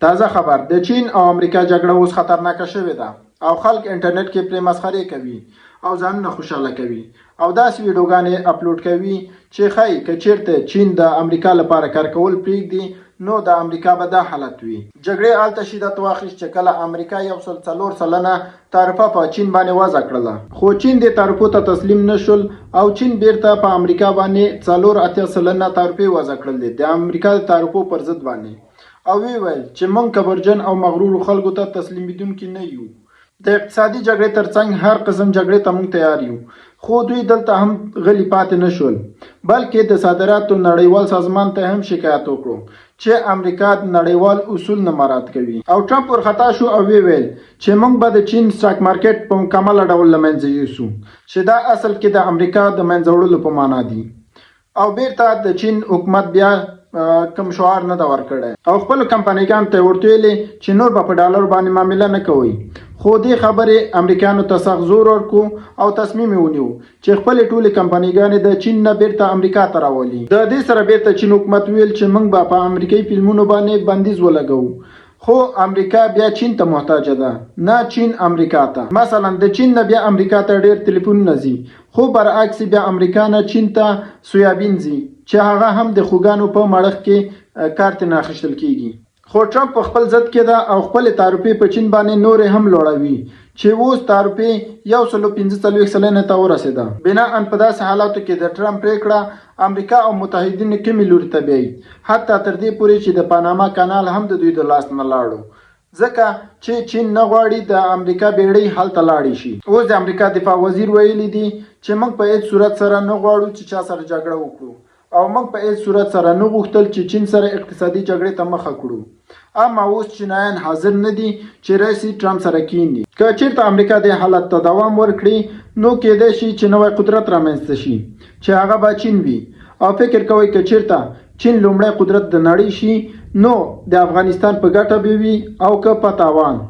تازه خبر د چین او امریکا جګړه اوس خطرناکه شوې ده او خلک انټرنیټ کې پرې مسخرې کوي او ځانونه خوشاله کوي او داسې ویډیوګانې اپلوډ کوي چې ښایي که چیرته چین د امریکا لپاره کار کول پرېږدي نو د امریکا به دا حالت وي. جګړې هلته شدت واخیست چې کله امریکا 104 سلنه تعرفه په چین باندې وضع کړله، خو چین دې تعرفو ته تسلیم نشول او چین بیرته په امریکا باندې 4 سلنه تعرفې وضع کړل د امریکا د تعرفو پر ضد باندې، او ویل چې موږ کبرجن او مغرور خلکو ته تسلیمیدونکي نه یو. د اقتصادي جګړې ترڅنګ هر قسم جګړې ته موږ تیار یو، خو دوی دلته هم غلي پاتې نشول بلکې د صادراتو نړیوال سازمان ته هم شکایت وکړو چې امریکا د نړیوال اصول نه مراعات کوي. او ټرمپ ورخطا شو او ویل چې موږ به د چین سټاک مارکیټ په مکمل ډول له منځه یوسو چې دا اصل کې د امریکا د منځه وړلو په معنا دي. او بیرته د چین حکومت بیا کم شعار نه دا ورکړی او خپل کمپنیګانو ته ورته ویلي چې نور به په ډالر باندې معامله نه کوي، خو دې خبرې امریکایانو ته سخت زور ورکړو او تصمیم یې ونیو چې خپلې ټولې کمپنیګانې د چین نه بیرته امریکا ته راولي. د دې سره بیرته چین حکومت ویل چې موږ به په امریکایي فلمونو باندې بندیز ولګوو، خو امریکا بیا چین ته محتاج ده نه چین امریکا ته. مثلا د چین نه بیا امریکا ته ډیر ټلیفونونه ځي، خو برعکس بیا امریکا نه چین ته سویابین ځي چې هغه هم د خوګانو په مړخ کې کار ترې نه اخیستل کیږي. خو ټرمپ په خپل ضد کې ده او خپل تعرفې په چین باندې نورې هم لوړوي چې اوس تعرفې 145 سلنه ته ورسېده. بناء په داسې حالاتو کې د ټرمپ پریکړه امریکا او متحدینو کومې لوري ته بیایي، حتی تر دې پورې چې د پاناما کانال هم د دوی د لاس نه لاړو ځکه چې چین نه غواړي د امریکا بیړۍ هلته لاړې شي. اوس د امریکا دفاع وزیر ویلي دی چې موږ په هیڅ صورت سره نه غواړو چې چا سره جګړه وکړو او موږ په هیڅ صورت سره نه غوښتل چې چین سره اقتصادي جګړې ته مخه کړو. اما اوس چینایان حاضر نه دي چې رئیس ټرمپ سره کینی. که چیرته امریکا د حالت ته دوام ورکړي نو کېدای شي چې نوی قدرت رامنځته شي چې هغه به چین وي. او فکر کوئ که چیرته چین لومړی قدرت د نړۍ شي نو د افغانستان په ګټه به وي او که په تاوان.